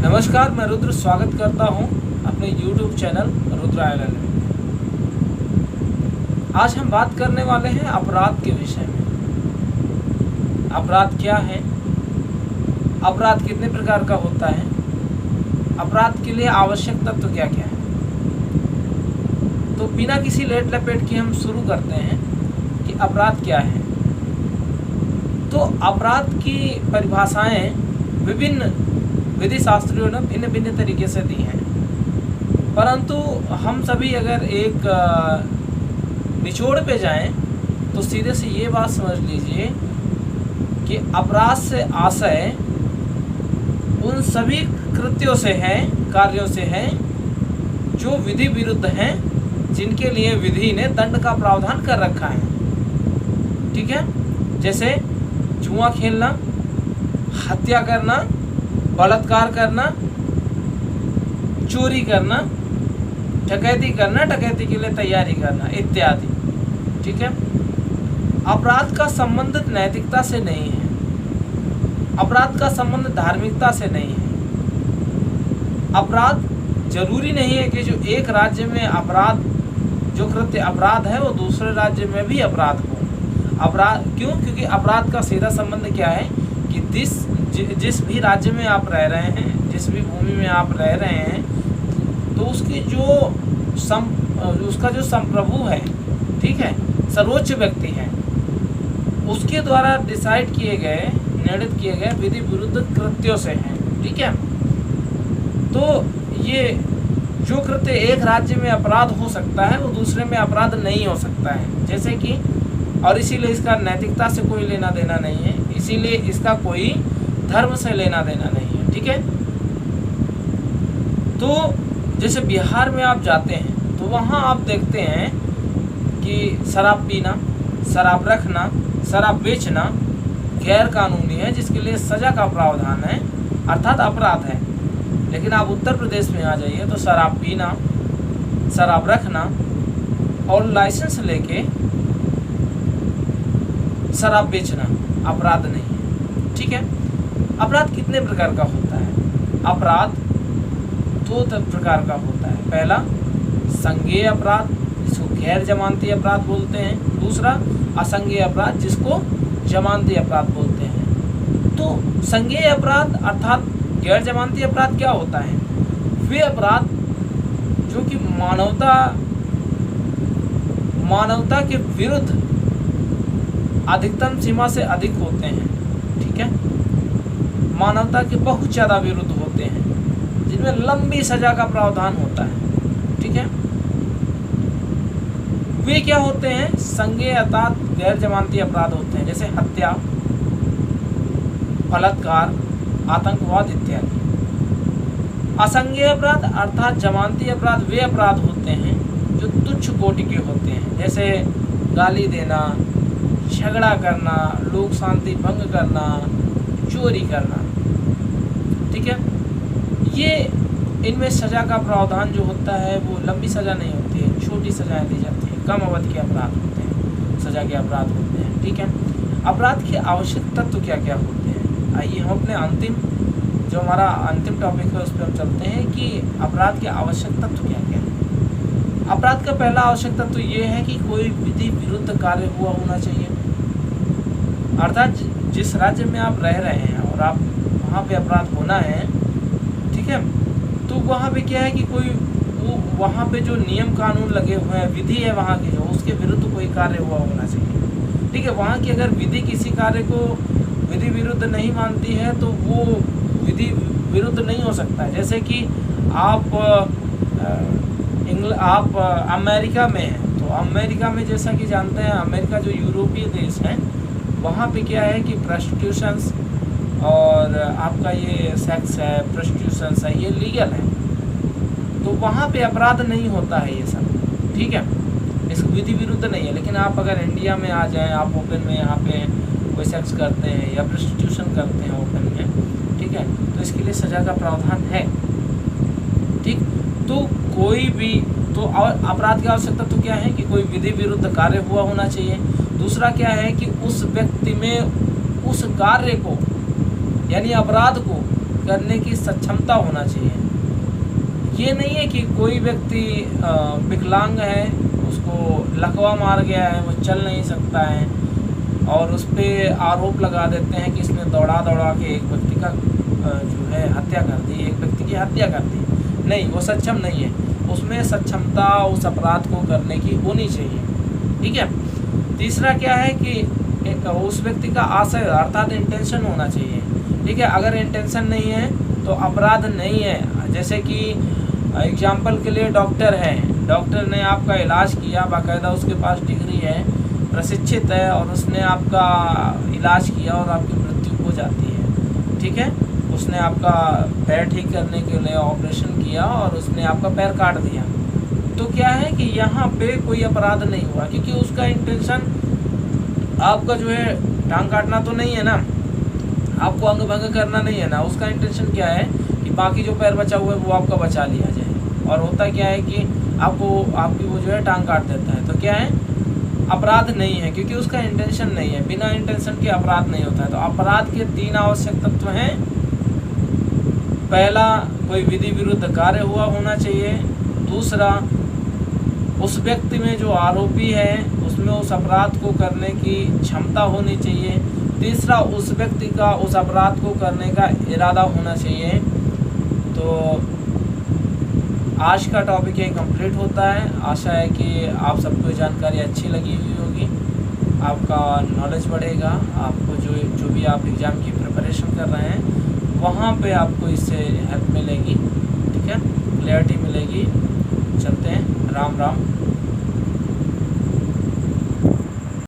नमस्कार, मैं रुद्र स्वागत करता हूं अपने YouTube चैनल रुद्र आयलैंड में। आज हम बात करने वाले हैं अपराध के विषय में। अपराध क्या है, अपराध कितने प्रकार का होता है, अपराध के लिए आवश्यक तत्व क्या क्या है। तो बिना किसी लेट लपेट के हम शुरू करते हैं कि अपराध क्या है। तो अपराध की परिभाषाएं विभिन्न विधि शास्त्रियों ने भिन्न भिन्न तरीके से दी हैं, परंतु हम सभी अगर एक निचोड़ पे जाएं तो सीधे से ये बात समझ लीजिए कि अपराध से आशय उन सभी कृत्यों से है, कार्यों से है जो विधि विरुद्ध हैं, जिनके लिए विधि ने दंड का प्रावधान कर रखा है। ठीक है, जैसे जुआ खेलना, हत्या करना, बलात्कार करना, चोरी करना, डकैती करना, डकैती के लिए तैयारी करना इत्यादि। ठीक है, अपराध का संबंध नैतिकता से नहीं है, अपराध का संबंध धार्मिकता से नहीं है। अपराध जरूरी नहीं है कि जो एक राज्य में अपराध, जो कृत्य अपराध है वो दूसरे राज्य में भी अपराध हो। अपराध क्यों? क्योंकि अपराध का सीधा संबंध क्या है कि जिस भी राज्य में आप रह रहे हैं, जिस भी भूमि में आप रह रहे हैं, तो उसकी उसका जो संप्रभु है, ठीक है, सर्वोच्च व्यक्ति है, उसके द्वारा डिसाइड किए गए, निर्णित किए गए विधि विरुद्ध कृत्यों से हैं। ठीक है, तो ये जो कृत्य एक राज्य में अपराध हो सकता है वो दूसरे में अपराध नहीं हो सकता है। जैसे कि, और इसीलिए इसका नैतिकता से कोई लेना देना नहीं है, इसीलिए इसका कोई धर्म से लेना देना नहीं है। ठीक है, तो जैसे बिहार में आप जाते हैं तो वहाँ आप देखते हैं कि शराब पीना, शराब रखना, शराब बेचना गैर कानूनी है, जिसके लिए सज़ा का प्रावधान है, अर्थात अपराध है। लेकिन आप उत्तर प्रदेश में आ जाइए तो शराब पीना, शराब रखना और लाइसेंस लेके शराब बेचना अपराध नहीं है। ठीक है, अपराध कितने प्रकार का होता है? अपराध दो प्रकार का होता है। पहला संज्ञेय अपराध, जिसको गैर जमानती अपराध बोलते हैं। दूसरा असंज्ञेय अपराध, जिसको जमानती अपराध बोलते हैं। तो संज्ञेय अपराध अर्थात गैर जमानती अपराध क्या होता है? वे अपराध जो कि मानवता के विरुद्ध अधिकतम सीमा से अधिक होते हैं। ठीक है, मानवता के बहुत ज़्यादा विरुद्ध होते हैं, जिनमें लंबी सजा का प्रावधान होता है। ठीक है, वे क्या होते हैं? संज्ञेय अर्थात गैर जमानती अपराध होते हैं, जैसे हत्या, बलात्कार, आतंकवाद इत्यादि। असंज्ञेय अपराध अर्थात जमानती अपराध वे अपराध होते हैं जो तुच्छ कोटि के होते हैं, जैसे गाली देना, झगड़ा करना, लोक शांति भंग करना, चोरी करना। ठीक है, ये इनमें सज़ा का प्रावधान जो होता है वो लंबी सज़ा नहीं होती है, छोटी सज़ाएं दी जाती हैं, कम अवधि के अपराध होते हैं, सज़ा के अपराध होते हैं। ठीक है, अपराध के आवश्यक तत्व क्या क्या होते हैं? आइए हम अपने जो हमारा अंतिम टॉपिक है उस पर हम चलते हैं कि अपराध के आवश्यक तत्व क्या क्या है। अपराध का पहला आवश्यक तत्व ये है कि कोई विधि विरुद्ध कार्य हुआ होना चाहिए। अर्थात जिस राज्य में आप रह रहे हैं और आप वहाँ पे अपराध होना है, ठीक है, तो वहाँ पे क्या है कि कोई वहाँ पे जो नियम कानून लगे हुए हैं, विधि है वहाँ की, जो उसके विरुद्ध कोई कार्य हुआ होना चाहिए। ठीक है, वहाँ की अगर विधि किसी कार्य को विधि विरुद्ध नहीं मानती है तो वो विधि विरुद्ध नहीं हो सकता है। जैसे कि आप अमेरिका में हैं, तो अमेरिका में जैसा कि जानते हैं, अमेरिका जो यूरोपीय देश है, वहाँ पे क्या है कि प्रोस्टिट्यूशंस और आपका ये सेक्स है, प्रोस्टिट्यूशंस है, ये लीगल है, तो वहाँ पे अपराध नहीं होता है ये सब। ठीक है, इस विधि विरुद्ध नहीं है। लेकिन आप अगर इंडिया में आ जाएं, आप ओपन में यहाँ पे कोई सेक्स करते हैं या प्रोस्टिट्यूशन करते हैं ओपन में, ठीक है, तो इसके लिए सज़ा का प्रावधान है। ठीक, तो कोई भी तो अपराध की आवश्यकता तो क्या है कि कोई विधि विरुद्ध कार्य हुआ होना चाहिए। दूसरा क्या है कि उस व्यक्ति में उस कार्य को यानी अपराध को करने की सक्षमता होना चाहिए। ये नहीं है कि कोई व्यक्ति विकलांग है, उसको लकवा मार गया है, वो चल नहीं सकता है और उस पर आरोप लगा देते हैं कि इसने दौड़ा दौड़ा के एक व्यक्ति का जो है हत्या कर दी, एक व्यक्ति की हत्या कर दी। नहीं, वो सक्षम नहीं है, उसमें सक्षमता उस अपराध को करने की होनी चाहिए। ठीक है। तीसरा क्या है कि उस व्यक्ति का आशय अर्थात इंटेंशन होना चाहिए। ठीक है। अगर इंटेंशन नहीं है तो अपराध नहीं है। जैसे कि एग्जाम्पल के लिए डॉक्टर है, डॉक्टर ने आपका इलाज किया, बाकायदा उसके पास डिग्री है, प्रशिक्षित है और उसने आपका इलाज किया और आपकी मृत्यु हो जाती है। ठीक है। उसने आपका पैर ठीक करने के लिए ऑपरेशन किया और उसने आपका पैर काट दिया, तो क्या है कि यहाँ पे कोई अपराध नहीं हुआ, क्योंकि उसका इंटेंशन आपका जो है टांग काटना तो नहीं है ना, आपको अंग भंग करना नहीं है ना। उसका इंटेंशन क्या है कि बाकी जो पैर बचा हुआ है वो आपका बचा लिया जाए। और होता क्या है कि आपकी वो जो है टांग काट देता है, तो क्या है, अपराध नहीं है, क्योंकि उसका इंटेंशन नहीं है। बिना इंटेंशन के अपराध नहीं होता है। तो अपराध के 3 आवश्यक तत्व हैं। पहला, कोई विधि विरुद्ध कार्य हुआ होना चाहिए। दूसरा, उस व्यक्ति में जो आरोपी है उसमें उस अपराध को करने की क्षमता होनी चाहिए। तीसरा, उस व्यक्ति का उस अपराध को करने का इरादा होना चाहिए। तो आज का टॉपिक यही कंप्लीट होता है। आशा है कि आप सबको जानकारी अच्छी लगी हुई होगी, आपका नॉलेज बढ़ेगा, आपको जो भी आप एग्ज़ाम की प्रिपरेशन कर रहे हैं वहाँ पे आपको इससे हेल्प मिलेगी। ठीक है, क्लैरिटी मिलेगी। चलते हैं। राम राम।